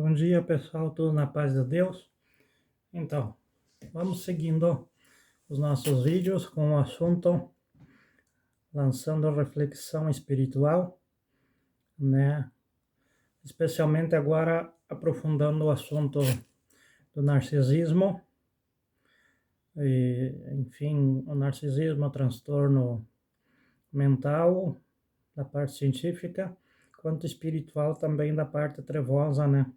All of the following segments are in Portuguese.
Bom dia, pessoal, tudo na paz de Deus? Então, vamos seguindo os nossos vídeos com o assunto lançando reflexão espiritual, né? Especialmente agora aprofundando o assunto do narcisismo e, enfim, o narcisismo, o transtorno mental da parte científica, quanto espiritual também da parte trevosa, né?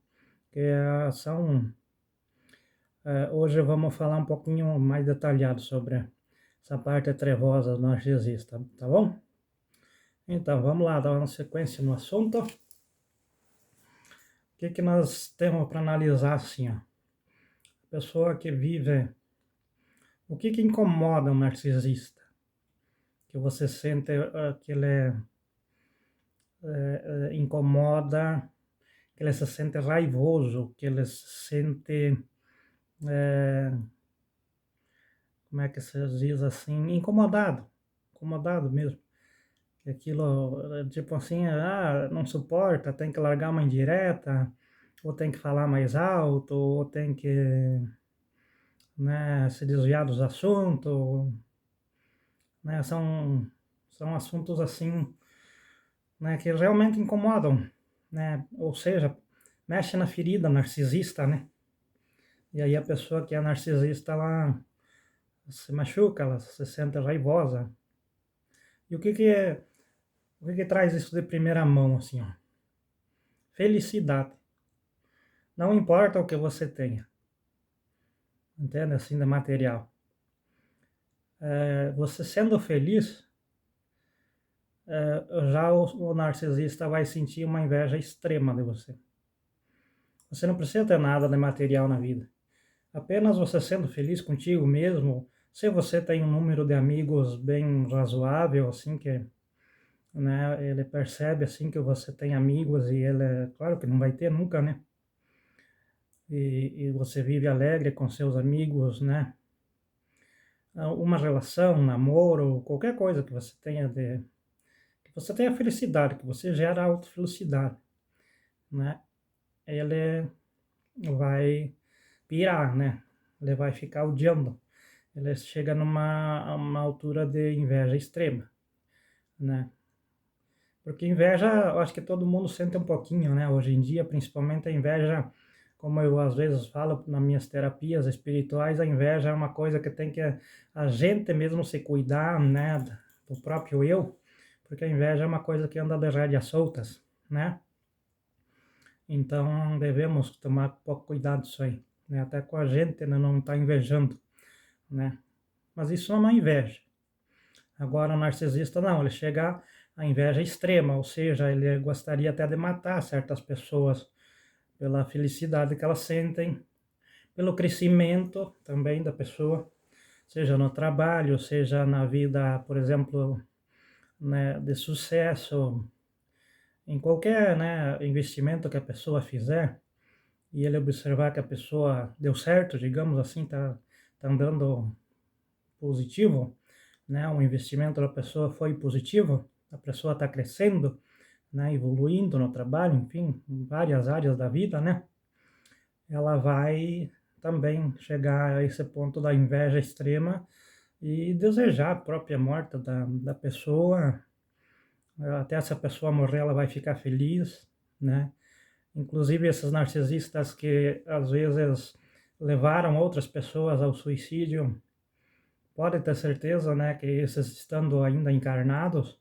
Que são hoje vamos falar um pouquinho mais detalhado sobre essa parte trevosa do narcisista, tá bom? Então, vamos lá, dar uma sequência no assunto. O que nós temos para analisar assim, ó? A pessoa que vive... O que incomoda um narcisista? Que você sente que ele incomoda, que ele se sente raivoso, que ele se sente... como é que se diz assim? Incomodado mesmo. Aquilo, tipo assim, não suporta, tem que largar uma indireta, ou tem que falar mais alto, ou tem que, né, se desviar dos assuntos, né, são assuntos assim, né, que realmente incomodam, né, ou seja, mexe na ferida narcisista, né, e aí a pessoa que é narcisista, ela se machuca, ela se sente raivosa. E o que traz isso de primeira mão, assim, ó? Felicidade. Não importa o que você tenha, entende? Assim, de material. Você sendo feliz, já o narcisista vai sentir uma inveja extrema de você. Você não precisa ter nada de material na vida. Apenas você sendo feliz contigo mesmo, se você tem um número de amigos bem razoável, assim, que, né, ele percebe, assim, que você tem amigos e ele, claro que não vai ter nunca, né? E você vive alegre com seus amigos, né? Uma relação, um namoro, qualquer coisa que você tenha que você tenha felicidade, que você gera autofelicidade, né? Ele vai pirar, né? Ele vai ficar odiando. Ele chega uma altura de inveja extrema, né? Porque inveja, eu acho que todo mundo sente um pouquinho, né? Hoje em dia, principalmente a inveja, como eu às vezes falo nas minhas terapias espirituais, a inveja é uma coisa que tem que a gente mesmo se cuidar, né? Do próprio eu, porque a inveja é uma coisa que anda de rédeas soltas, né? Então devemos tomar um pouco cuidado disso aí, né? Até com a gente, né? Não estar invejando, né? Mas isso não é uma inveja. Agora o narcisista não, ele chega à inveja extrema, ou seja, ele gostaria até de matar certas pessoas pela felicidade que elas sentem, pelo crescimento também da pessoa, seja no trabalho, seja na vida, por exemplo, né, de sucesso, em qualquer, né, investimento que a pessoa fizer, e ele observar que a pessoa deu certo, digamos assim, tá andando positivo, né, o investimento da pessoa foi positivo, a pessoa está crescendo, né, evoluindo no trabalho, enfim, em várias áreas da vida, né, ela vai também chegar a esse ponto da inveja extrema e desejar a própria morte da pessoa, até essa pessoa morrer, ela vai ficar feliz, né? Inclusive esses narcisistas que às vezes levaram outras pessoas ao suicídio, pode ter certeza, né, que esses estando ainda encarnados,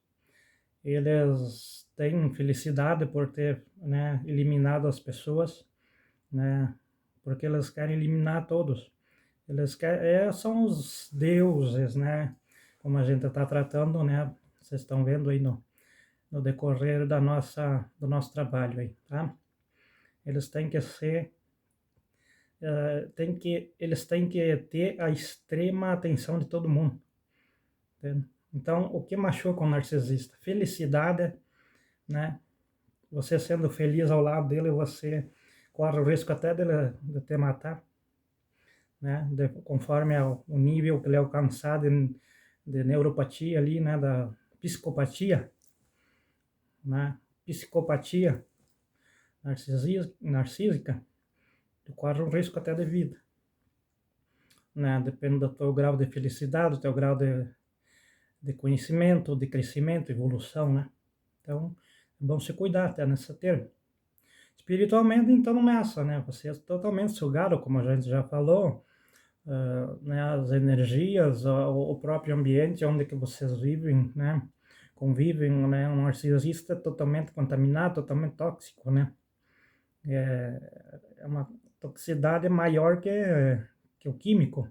eles têm felicidade por ter, né, eliminado as pessoas, né, porque eles querem eliminar todos. Eles querem, são os deuses, né, como a gente está tratando, né, vocês estão vendo aí no decorrer do nosso trabalho aí, tá? Eles têm que ser, eles têm que ter a extrema atenção de todo mundo, entende? Então, o que machuca um narcisista? Felicidade, né? Você sendo feliz ao lado dele, você corre o risco até de te matar, né? Conforme o nível que ele alcançar de neuropatia ali, né? Da psicopatia, né? Psicopatia, narcísica, tu corre um risco até de vida, né? Depende do teu grau de felicidade, do teu grau de conhecimento, de crescimento, evolução, né? Então, é bom se cuidar até nessa termo. Espiritualmente, então, nessa, né? Você é totalmente sugado, como a gente já falou, né? As energias, o próprio ambiente onde que vocês vivem, né? Convivem, né? Um narcisista totalmente contaminado, totalmente tóxico, né? É uma toxicidade maior que o químico.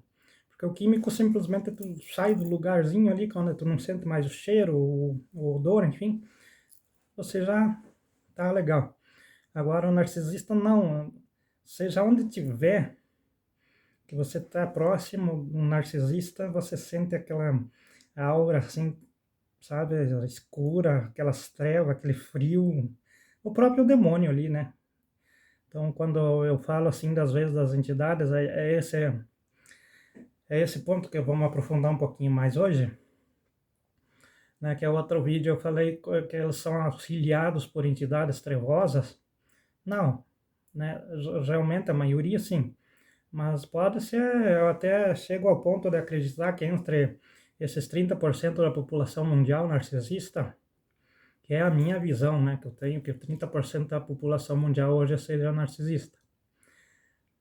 Porque o químico simplesmente tu sai do lugarzinho ali, quando tu não sente mais o cheiro, o odor, enfim, você já tá legal. Agora o narcisista não, seja onde tiver, que você tá próximo de um narcisista, você sente aquela aura assim, sabe, escura, aquelas trevas, aquele frio, o próprio demônio ali, né? Então, quando eu falo assim, das vezes das entidades, é esse ponto que vamos aprofundar um pouquinho mais hoje, né? Que é outro vídeo eu falei que eles são auxiliados por entidades trevosas. Não, né? Realmente a maioria sim, mas pode ser, eu até chego ao ponto de acreditar que entre esses 30% da população mundial narcisista, que é a minha visão, né? Que eu tenho, que 30% da população mundial hoje seja narcisista.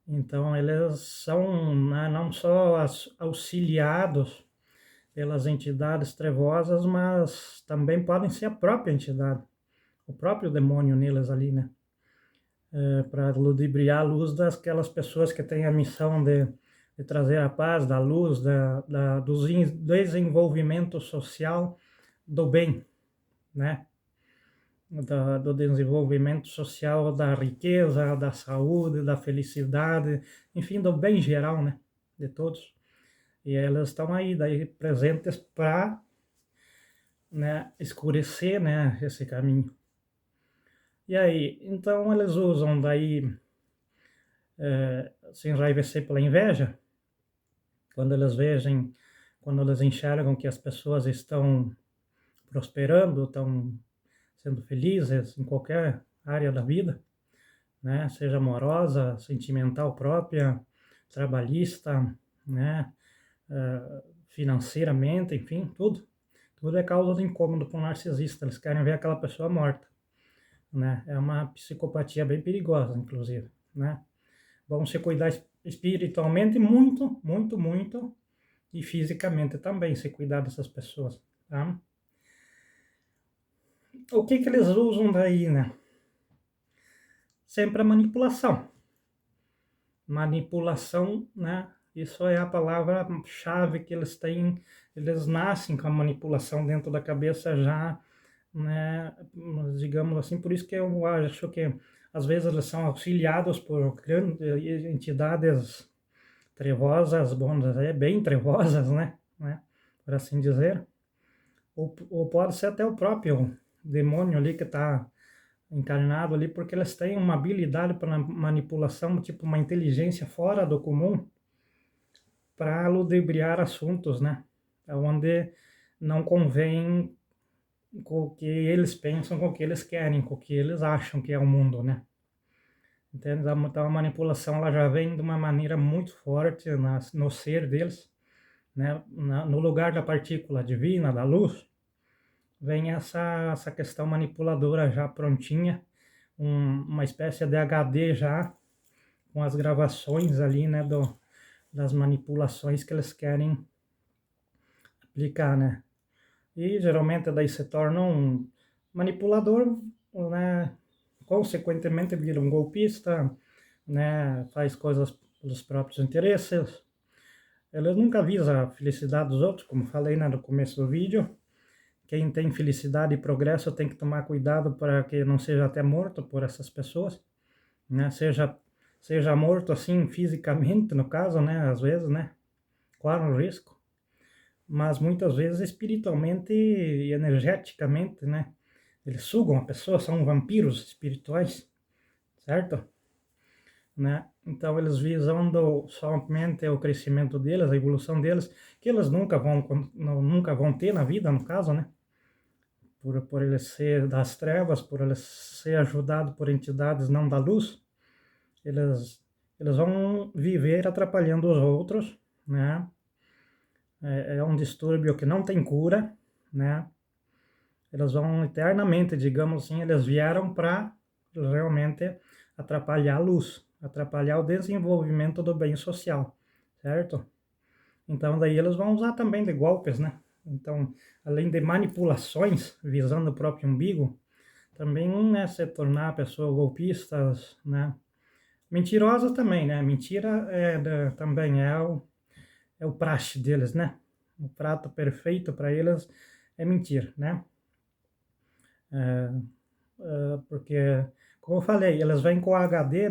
Então, eles são, né, não só auxiliados pelas entidades trevosas, mas também podem ser a própria entidade, o próprio demônio neles ali, né? Para ludibriar a luz daquelas pessoas que têm a missão de trazer a paz, da luz, do desenvolvimento social do bem, né? Do desenvolvimento social, da riqueza, da saúde, da felicidade, enfim, do bem geral, né, de todos. E elas estão aí, daí, presentes para, né, escurecer, né, esse caminho. E aí, então eles usam daí, se enraivecer pela inveja, quando quando eles enxergam que as pessoas estão prosperando, estão sendo felizes em qualquer área da vida, né? Seja amorosa, sentimental própria, trabalhista, né? Financeiramente, enfim, tudo. Tudo é causa do incômodo para um narcisista. Eles querem ver aquela pessoa morta, né? É uma psicopatia bem perigosa, inclusive, né? Vamos se cuidar espiritualmente muito, muito, muito, e fisicamente também se cuidar dessas pessoas, tá? O que eles usam daí, né? Sempre a manipulação. Manipulação, né? Isso é a palavra-chave que eles têm. Eles nascem com a manipulação dentro da cabeça já, né? Digamos assim, por isso que eu acho que às vezes eles são auxiliados por grandes entidades trevosas, bom, bem trevosas, né? Por assim dizer. Ou pode ser até o próprio demônio ali que está encarnado ali, porque eles têm uma habilidade para manipulação, tipo uma inteligência fora do comum, para ludibriar assuntos, né? Onde não convém com o que eles pensam, com o que eles querem, com o que eles acham que é o mundo, né? Entende? Então a manipulação ela já vem de uma maneira muito forte no ser deles, né? No lugar da partícula divina, da luz, vem essa questão manipuladora já prontinha, uma espécie de HD já, com as gravações ali, né, das manipulações que eles querem aplicar, né. E geralmente daí se torna um manipulador, né, consequentemente vira um golpista, né, faz coisas pelos próprios interesses. Ele nunca visa a felicidade dos outros, como falei, né, no começo do vídeo. Quem tem felicidade e progresso tem que tomar cuidado para que não seja até morto por essas pessoas, né? Seja morto assim fisicamente, no caso, né? Às vezes, né? Claro, um risco, mas muitas vezes espiritualmente e energeticamente, né? Eles sugam a pessoa, são vampiros espirituais, certo? Né? Então eles visando somente o crescimento deles, a evolução deles, que eles nunca vão ter na vida, no caso, né? por ele ser das trevas, por ele ser ajudado por entidades não da luz, eles, eles vão viver atrapalhando os outros, né? É um distúrbio que não tem cura, né? Eles vão eternamente, digamos assim, eles vieram para realmente atrapalhar a luz, atrapalhar o desenvolvimento do bem social, certo? Então, daí eles vão usar também de golpes, né? Então, além de manipulações visando o próprio umbigo, também, né, se tornar a pessoa golpistas, né? Mentirosas também, né? Mentira também é o praxe deles, né? O prato perfeito para eles é mentir, né? Porque, como eu falei, eles vêm com o HD,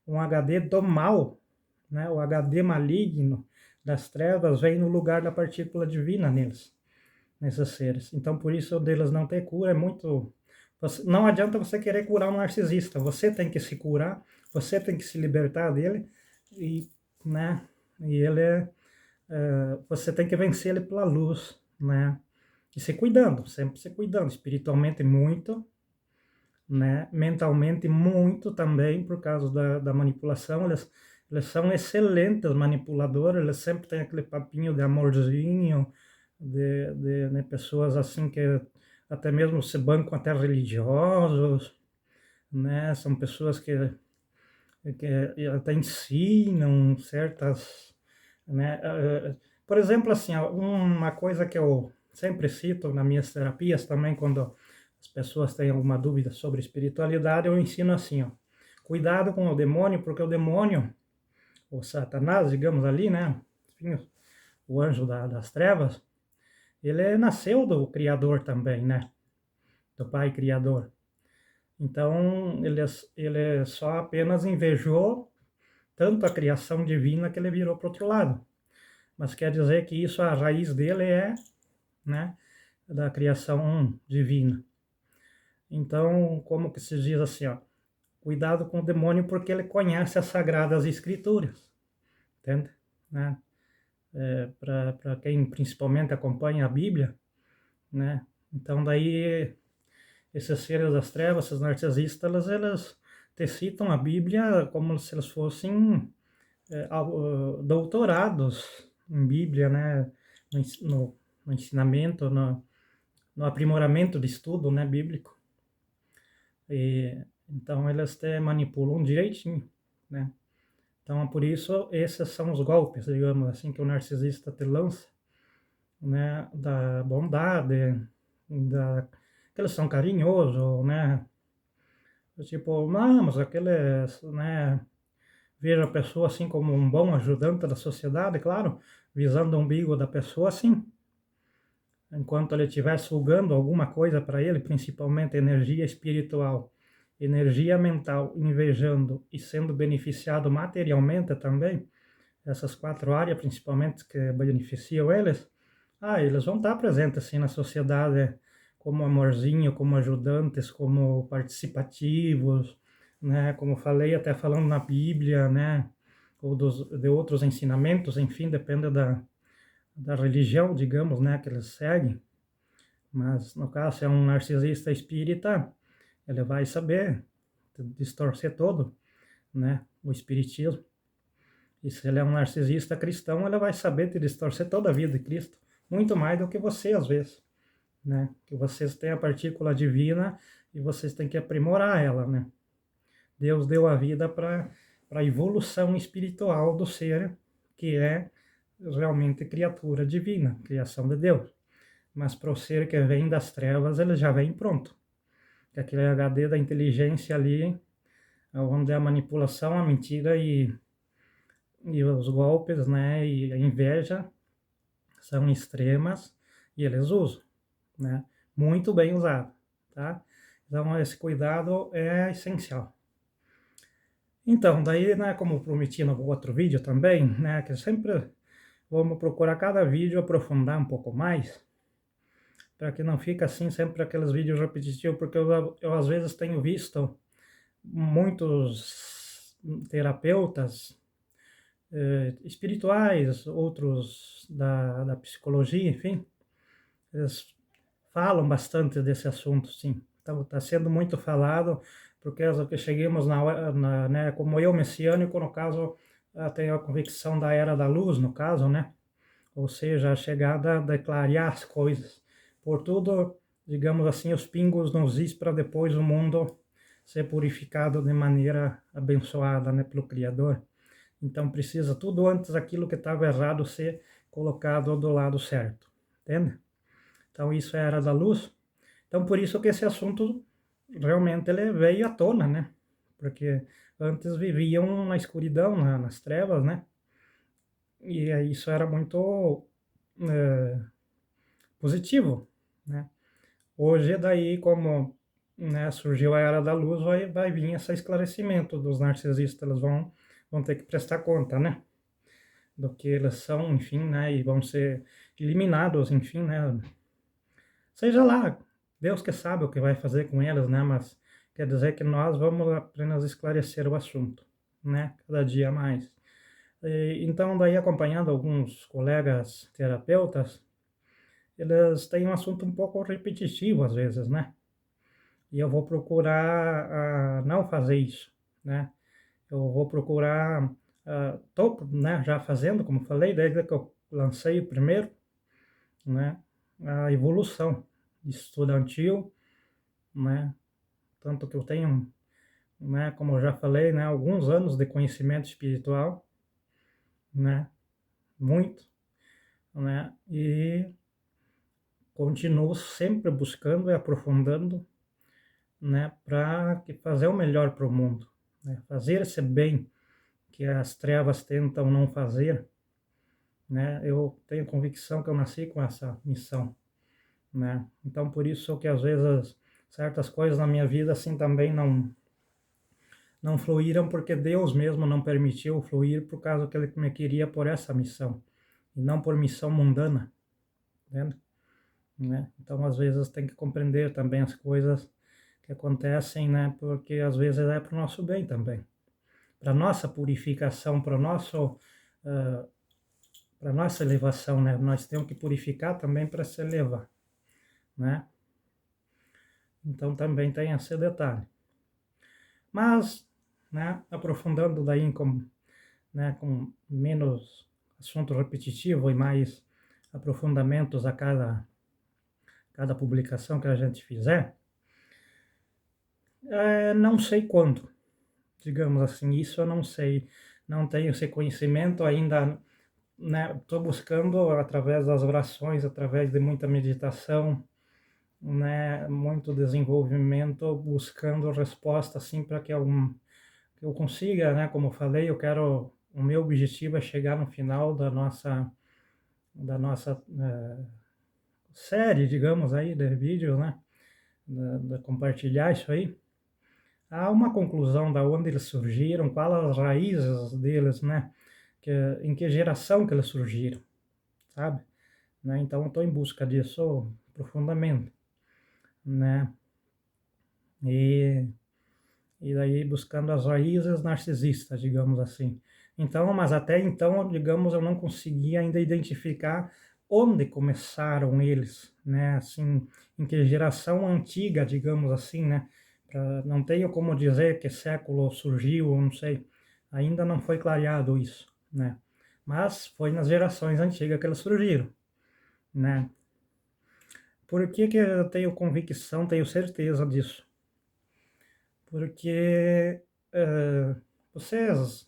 um HD do mal, né? O HD maligno das trevas vem no lugar da partícula divina neles, nesses seres. Então, por isso, deles não ter cura é muito... Não adianta você querer curar um narcisista, você tem que se curar, você tem que se libertar dele, e, né? E ele você tem que vencer ele pela luz, né? E se cuidando, sempre se cuidando, espiritualmente muito, né? Mentalmente muito também, por causa da manipulação. Eles são excelentes manipuladores, eles sempre têm aquele papinho de amorzinho, né, pessoas assim que até mesmo se bancam até religiosos, né? São pessoas que até ensinam certas, né? Por exemplo, assim, uma coisa que eu sempre cito nas minhas terapias também, quando as pessoas têm alguma dúvida sobre espiritualidade, eu ensino assim, ó, cuidado com o demônio, porque o demônio, o Satanás, digamos ali, né? Enfim, o anjo das trevas, ele nasceu do Criador também, né? Do Pai Criador. Então, ele só apenas invejou tanto a criação divina que ele virou para o outro lado. Mas quer dizer que isso, a raiz dele é, né, da criação divina. Então, como que se diz assim, ó, cuidado com o demônio porque ele conhece as sagradas escrituras, entende? Né? Para quem principalmente acompanha a Bíblia, né? Então daí esses seres das trevas, esses narcisistas, eles te citam a Bíblia como se eles fossem doutorados em Bíblia, né? No ensinamento, no aprimoramento de estudo, né, bíblico. E, então eles te manipulam direitinho, né? Então por isso esses são os golpes, digamos assim, que o narcisista te lança, né? Da bondade, que eles são carinhosos, né? Tipo, não, mas aqueles, né? Veja a pessoa assim como um bom ajudante da sociedade, claro, visando o umbigo da pessoa, sim. Enquanto ele estiver sugando alguma coisa para ele, principalmente energia espiritual, energia mental, invejando e sendo beneficiado materialmente também, essas quatro áreas principalmente que beneficiam eles, eles vão estar presentes assim na sociedade como amorzinho, como ajudantes, como participativos, né? Como falei, até falando na Bíblia, né? Ou de outros ensinamentos, enfim, depende da religião, digamos, né? Que eles seguem. Mas no caso, se é um narcisista espírita, ele vai saber distorcer todo, né? O espiritismo. E se ele é um narcisista cristão, ele vai saber te distorcer toda a vida de Cristo, muito mais do que você, às vezes, né? Que vocês têm a partícula divina e vocês têm que aprimorar ela, né? Deus deu a vida para a evolução espiritual do ser, que é realmente criatura divina, criação de Deus. Mas para o ser que vem das trevas, ele já vem pronto. Que aquele HD da inteligência ali, onde é a manipulação, a mentira e os golpes, né, e a inveja são extremas e eles usam, né, muito bem usado, tá? Então esse cuidado é essencial. Então, daí, né, como prometi no outro vídeo também, né, que sempre vamos procurar cada vídeo aprofundar um pouco mais, para que não fique assim sempre aqueles vídeos repetitivos, porque eu às vezes tenho visto muitos terapeutas espirituais, outros da psicologia, enfim, eles falam bastante desse assunto, sim. Então, está sendo muito falado, porque que cheguemos né, como eu messiânico, no caso, tenho a convicção da era da luz, no caso, né? Ou seja, a chegada de clarear as coisas. Por tudo, digamos assim, os pingos nos is para depois o mundo ser purificado de maneira abençoada, né, pelo Criador. Então precisa tudo antes aquilo que estava errado ser colocado do lado certo, entende? Então isso é a era da luz. Então por isso que esse assunto realmente ele veio à tona, né? Porque antes viviam na escuridão, nas trevas, né? E isso era muito eh, positivo, né? Hoje daí como, né, surgiu a era da luz, vai vir esse esclarecimento dos narcisistas, eles vão ter que prestar conta, né? Do que eles são, enfim, né? E vão ser eliminados, enfim, né? Seja lá, Deus que sabe o que vai fazer com eles, né? Mas quer dizer que nós vamos apenas esclarecer o assunto, né? Cada dia mais. Então, daí acompanhando alguns colegas terapeutas, eles têm um assunto um pouco repetitivo às vezes, né? E eu vou procurar não fazer isso, né? Eu vou procurar, tô, né, já fazendo, como falei, desde que eu lancei o primeiro, né, a evolução estudantil, né, tanto que eu tenho, né, como eu já falei, né, alguns anos de conhecimento espiritual, né, muito, né, e continuo sempre buscando e aprofundando, né, para fazer o melhor para o mundo, né, fazer esse bem que as trevas tentam não fazer, né, eu tenho convicção que eu nasci com essa missão, né, então por isso que às vezes certas coisas na minha vida assim também não fluíram porque Deus mesmo não permitiu fluir por causa que Ele me queria por essa missão e não por missão mundana, entende? Né? Então às vezes tem que compreender também as coisas que acontecem, né? Porque às vezes é para o nosso bem também, para nossa purificação, para nossa elevação, né? Nós temos que purificar também para se elevar, né? Então também tem esse detalhe. Mas, né? Aprofundando daí né, com menos assunto repetitivo e mais aprofundamentos a cada publicação que a gente fizer, não sei quando, digamos assim, isso eu não sei, não tenho esse conhecimento ainda, né, estou buscando através das orações, através de muita meditação, né, muito desenvolvimento, buscando resposta assim para que eu consiga, né, como eu falei, o meu objetivo é chegar no final da nossa série, digamos aí, de vídeos, né? Compartilhar isso aí. Há uma conclusão da onde eles surgiram, quais as raízes deles, né? Em que geração que eles surgiram, sabe? Né? Então, eu estou em busca disso profundamente, né? E, e daí buscando as raízes narcisistas, digamos assim. Então, mas até então, digamos, eu não conseguia ainda identificar onde começaram eles, né? Assim, em que geração antiga, digamos assim, né? Não tenho como dizer que século surgiu, não sei. Ainda não foi clareado isso, né? Mas foi nas gerações antigas que eles surgiram, né? Por que que eu tenho convicção, tenho certeza disso? Porque vocês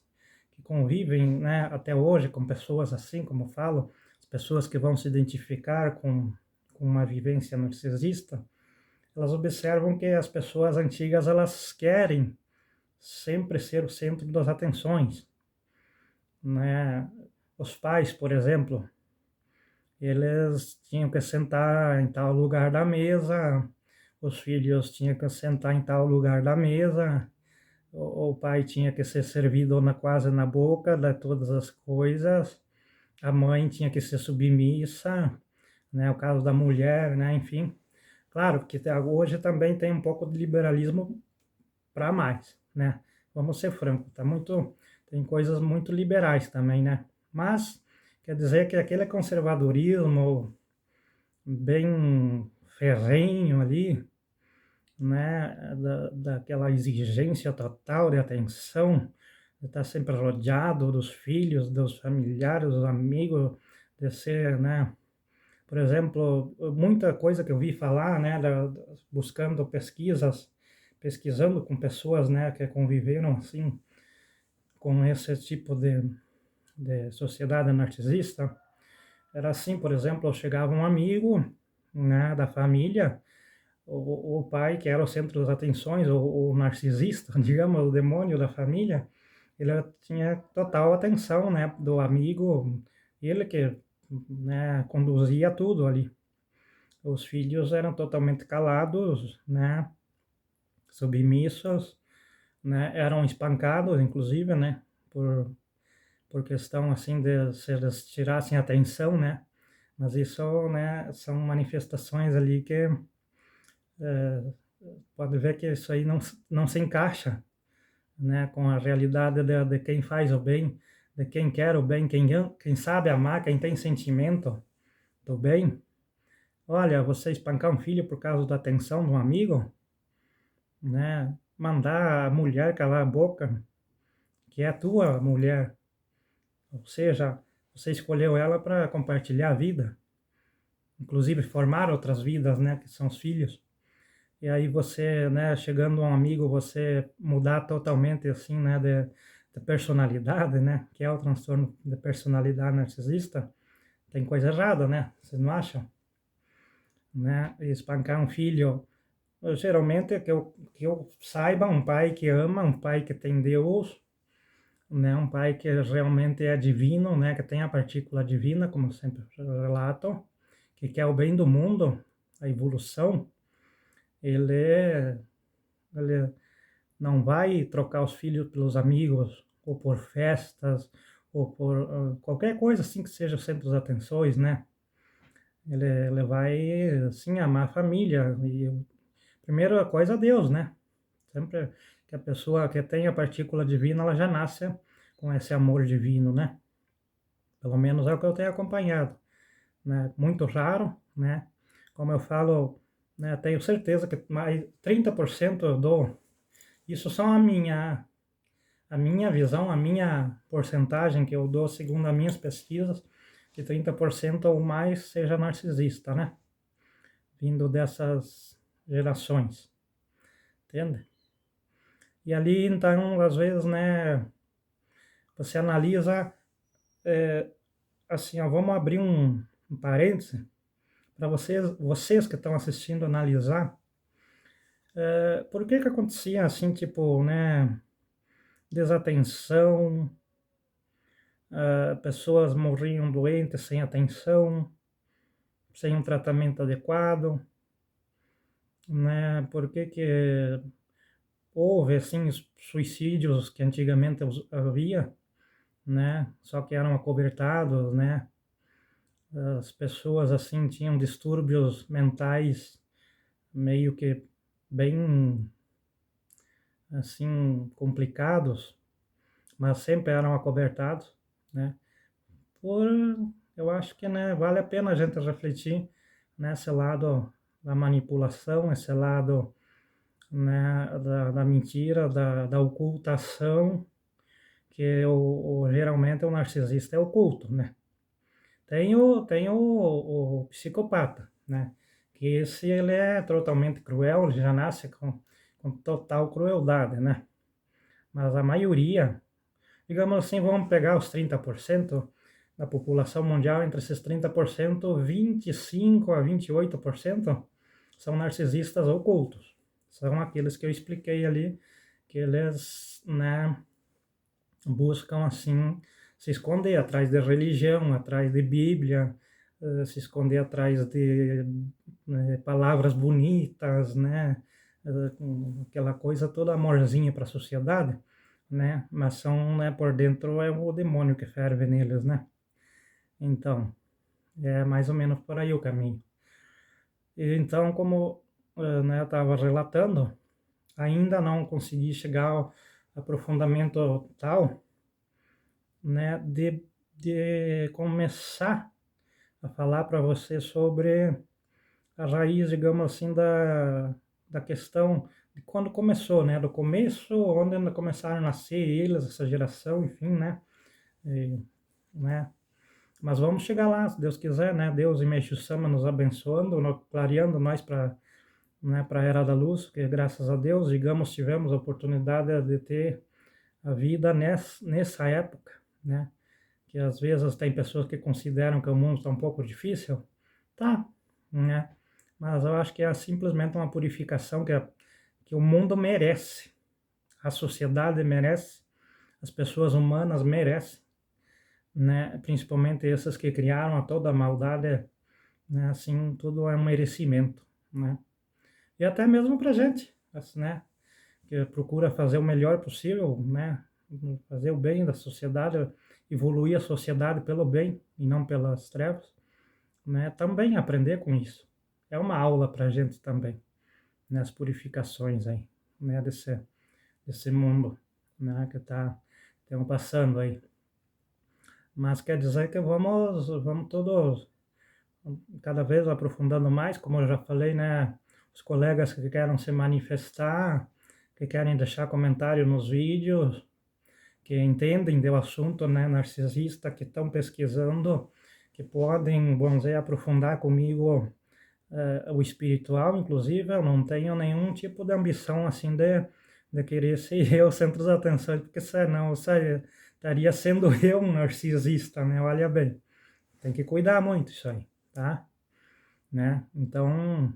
que convivem, né, até hoje com pessoas assim, como eu falo, as pessoas que vão se identificar com uma vivência narcisista, elas observam que as pessoas antigas, elas querem sempre ser o centro das atenções, né? Os pais, por exemplo, eles tinham que sentar em tal lugar da mesa, os filhos tinham que sentar em tal lugar da mesa, o pai tinha que ser servido quase na boca de todas as coisas, a mãe tinha que ser submissa, né? O caso da mulher, né? Enfim, claro que hoje também tem um pouco de liberalismo para mais, né? Vamos ser francos, tem coisas muito liberais também, né? Mas quer dizer que aquele conservadorismo bem ferrenho ali, né, daquela exigência total de atenção, de estar sempre rodeado dos filhos, dos familiares, dos amigos, de ser, né, por exemplo, muita coisa que eu vi falar, né, buscando pesquisas, pesquisando com pessoas, né, que conviveram assim com esse tipo de sociedade narcisista, era assim, por exemplo, chegava um amigo, né, da família, o pai, que era o centro das atenções, o narcisista, digamos, o demônio da família, ele tinha total atenção, né, do amigo, ele que, né, conduzia tudo ali. Os filhos eram totalmente calados, né, submissos, né, eram espancados, inclusive, né, por questão assim de se eles tirassem atenção, né, mas isso, né, são manifestações ali que pode ver que isso aí não se encaixa, né, com a realidade de quem faz o bem, de quem quer o bem, quem sabe amar, quem tem sentimento do bem. Olha, você espancar um filho por causa da atenção de um amigo, né, mandar a mulher calar a boca, que é a tua mulher, ou seja, você escolheu ela para compartilhar a vida, inclusive formar outras vidas, né, que são os filhos. E aí você, né, chegando a um amigo, você mudar totalmente assim, né, de personalidade, né, que é o transtorno de personalidade narcisista, tem coisa errada, né? Vocês não acham? Né? E espancar um filho, geralmente que eu saiba, um pai que ama, um pai que tem Deus, né, um pai que realmente é divino, né, que tem a partícula divina, como eu sempre relato, que quer o bem do mundo, a evolução, ele, ele não vai trocar os filhos pelos amigos, ou por festas, ou por qualquer coisa assim que seja o centro das atenções, né? Ele vai, assim, amar a família, e primeira coisa, Deus, né? Sempre que a pessoa que tem a partícula divina, ela já nasce com esse amor divino, né? Pelo menos é o que eu tenho acompanhado, né? Muito raro, né? Como eu falo, né, tenho certeza que mais 30% eu dou. Isso são a minha visão, a minha porcentagem que eu dou segundo as minhas pesquisas, que 30% ou mais seja narcisista, né? Vindo dessas gerações, entende? E ali, então, às vezes, né, você analisa, assim, ó, vamos abrir um parêntese, para vocês que estão assistindo analisar, por que que acontecia assim, tipo, né, desatenção, pessoas morriam doentes sem atenção, sem um tratamento adequado, né, por que que houve, assim, suicídios que antigamente havia, né, só que eram acobertados, né, as pessoas, assim, tinham distúrbios mentais meio que bem, assim, complicados, mas sempre eram acobertados, né? Por, eu acho que, né, vale a pena a gente refletir nesse lado da manipulação, esse lado, né, da mentira, da ocultação, que geralmente o narcisista é oculto, né? Tem o psicopata, né? Que esse ele é totalmente cruel, ele já nasce com total crueldade, né? Mas a maioria, digamos assim, vamos pegar os 30% da população mundial, entre esses 30%, 25 a 28% são narcisistas ocultos. São aqueles que eu expliquei ali, que eles, né, buscam assim se esconder atrás de religião, atrás de Bíblia, se esconder atrás de palavras bonitas, né? Aquela coisa toda amorzinha para a sociedade, né? Mas são, né, por dentro é o demônio que ferve neles, né? Então, é mais ou menos por aí o caminho. E então, como né, eu estava relatando, ainda não consegui chegar ao aprofundamento tal, né, de começar a falar para você sobre a raiz, digamos assim, da questão de quando começou, né? Do começo, onde ainda começaram a nascer eles, essa geração, enfim, né? E, né? Mas vamos chegar lá, se Deus quiser, né? Deus e Meixo Sama nos abençoando, clareando nós para, né, para a Era da Luz, que graças a Deus, digamos, tivemos a oportunidade de ter a vida nessa época, né? Que às vezes tem pessoas que consideram que o mundo está um pouco difícil, tá, né? Mas eu acho que é simplesmente uma purificação que o mundo merece, a sociedade merece, as pessoas humanas merecem, né? Principalmente essas que criaram a toda a maldade, né? Assim, tudo é um merecimento, né? E até mesmo para gente, assim, né? Que procura fazer o melhor possível, né? Fazer o bem da sociedade, evoluir a sociedade pelo bem e não pelas trevas, né? Também aprender com isso. É uma aula para a gente também, né? As purificações aí, né? Desse mundo, né? Que estamos passando aí. Mas quer dizer que vamos todos cada vez aprofundando mais, como eu já falei, né? Os colegas que querem se manifestar, que querem deixar comentário nos vídeos, que entendem do assunto, né, narcisista, que estão pesquisando, que podem, vamos dizer, aprofundar comigo o espiritual, inclusive. Eu não tenho nenhum tipo de ambição, assim, de querer ser eu o centro da atenção, porque senão eu estaria sendo eu um narcisista, né, olha bem, tem que cuidar muito isso aí, tá? Né? Então,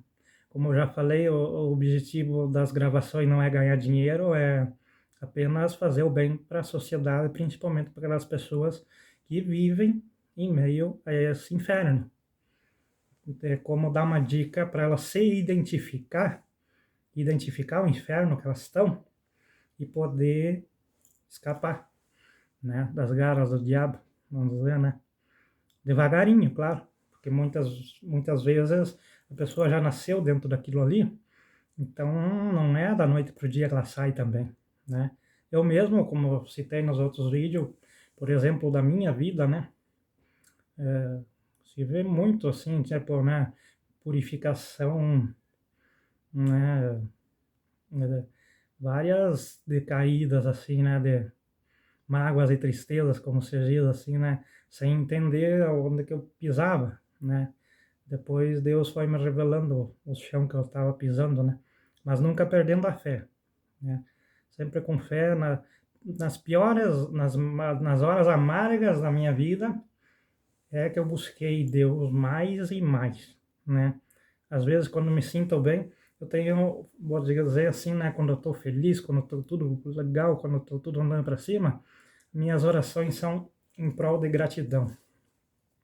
como eu já falei, o objetivo das gravações não é ganhar dinheiro, é apenas fazer o bem para a sociedade, principalmente para aquelas pessoas que vivem em meio a esse inferno. É como dar uma dica para elas se identificar o inferno que elas estão e poder escapar, né, das garras do diabo, vamos dizer, né? Devagarinho, claro, porque muitas vezes a pessoa já nasceu dentro daquilo ali, então não é da noite para o dia que ela sai também, né? Eu mesmo, como eu citei nos outros vídeos, por exemplo, da minha vida, né? Se vê muito assim, tipo, né? Purificação, né? Várias decaídas, assim, né? De mágoas e tristezas, como se diz, assim, né? Sem entender onde que eu pisava, né? Depois Deus foi me revelando o chão que eu estava pisando, né? Mas nunca perdendo a fé, né? Sempre com fé nas piores, nas horas amargas da minha vida, é que eu busquei Deus mais e mais, né? Às vezes, quando me sinto bem, eu tenho, vou dizer assim, né? Quando eu estou feliz, quando eu estou tudo legal, quando eu estou tudo andando para cima, minhas orações são em prol de gratidão,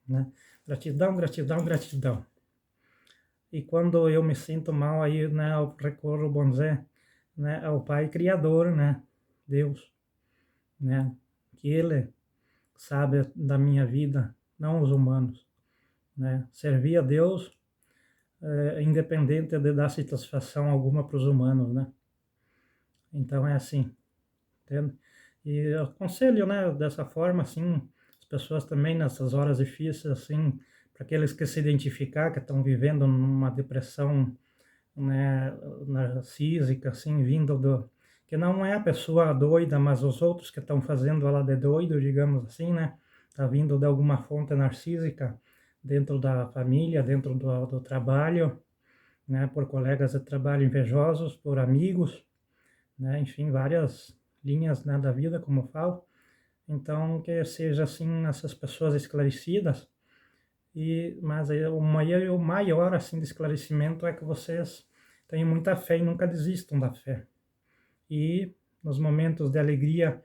né? Gratidão, gratidão, gratidão. E quando eu me sinto mal, aí, né, eu recorro, bom dizer, né, ao Pai Criador, né? Deus, né? Que Ele sabe da minha vida, não os humanos, né? Servir a Deus independente de dar satisfação alguma para os humanos, né? Então é assim, entende? E eu aconselho, né, dessa forma, assim, as pessoas também nessas horas difíceis, assim, para aqueles que se identificar, que estão vivendo numa depressão, né, narcísica, assim, vindo que não é a pessoa doida, mas os outros que estão fazendo ela de doido, digamos assim, né? Tá vindo de alguma fonte narcísica dentro da família, dentro do trabalho, né? Por colegas de trabalho invejosos, por amigos, né? Enfim, várias linhas, né, da vida, como eu falo. Então, que seja assim essas pessoas esclarecidas. Mas aí o maior assim de esclarecimento é que vocês tenham muita fé e nunca desistam da fé. E nos momentos de alegria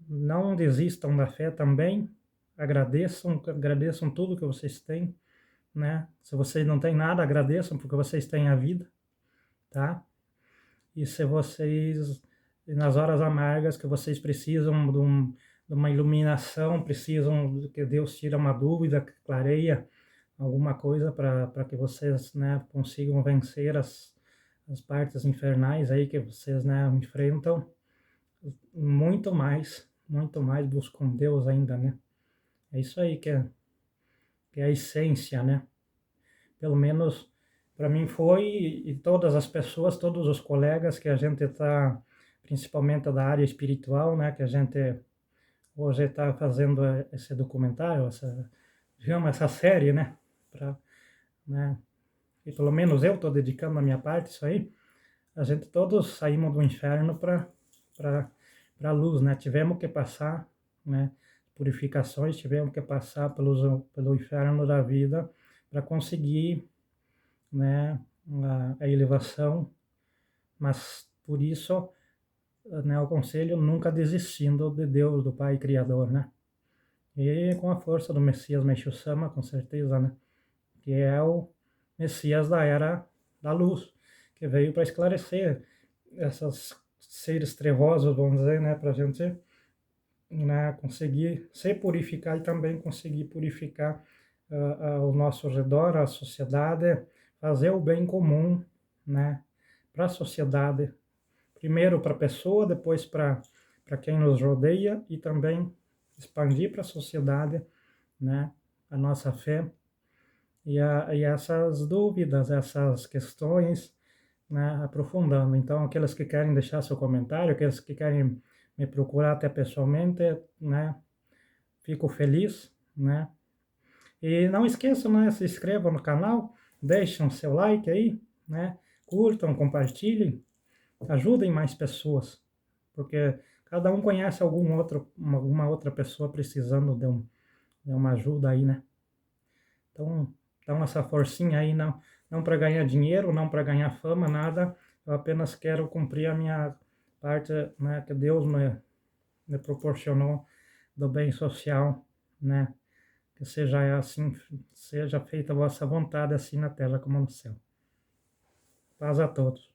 não desistam da fé também. Agradeçam tudo que vocês têm, né? Se vocês não têm nada, agradeçam porque vocês têm a vida, tá? E se vocês, nas horas amargas que vocês precisam de uma iluminação, precisam que Deus tire uma dúvida, que clareia alguma coisa para que vocês, né, consigam vencer as partes infernais aí que vocês, né, enfrentam, muito mais buscam Deus ainda, né? É isso aí que é a essência, né? Pelo menos para mim foi, e todas as pessoas, todos os colegas que a gente está, principalmente da área espiritual, né, que a gente hoje está fazendo esse documentário, digamos, essa série, né, pra, né, e pelo menos eu estou dedicando a minha parte isso aí, a gente todos saímos do inferno para a luz, né, tivemos que passar, né, purificações, tivemos que passar pelo inferno da vida para conseguir, né, a elevação, mas por isso, né, eu aconselho nunca desistindo de Deus, do Pai Criador, né? E com a força do Messias Meixo Sama, com certeza, né? Que é o Messias da Era da Luz, que veio para esclarecer esses seres trevosos, vamos dizer, né? Para a gente, né, conseguir se purificar e também conseguir purificar ao nosso redor, a sociedade, fazer o bem comum, né? Para a sociedade, primeiro para a pessoa, depois para quem nos rodeia e também expandir para a sociedade, né, a nossa fé e essas dúvidas, essas questões, né, aprofundando. Então, aqueles que querem deixar seu comentário, aqueles que querem me procurar até pessoalmente, né, fico feliz, né. E não esqueçam, né, se inscrevam no canal, deixem seu like aí, né, curtam, compartilhem, ajudem mais pessoas, porque cada um conhece alguma outra pessoa precisando de uma ajuda aí, né? Então, dá essa forcinha aí, não para ganhar dinheiro, não para ganhar fama, nada. Eu apenas quero cumprir a minha parte, né, que Deus me proporcionou do bem social, né? Que seja assim, seja feita a vossa vontade, assim na terra como no céu. Paz a todos.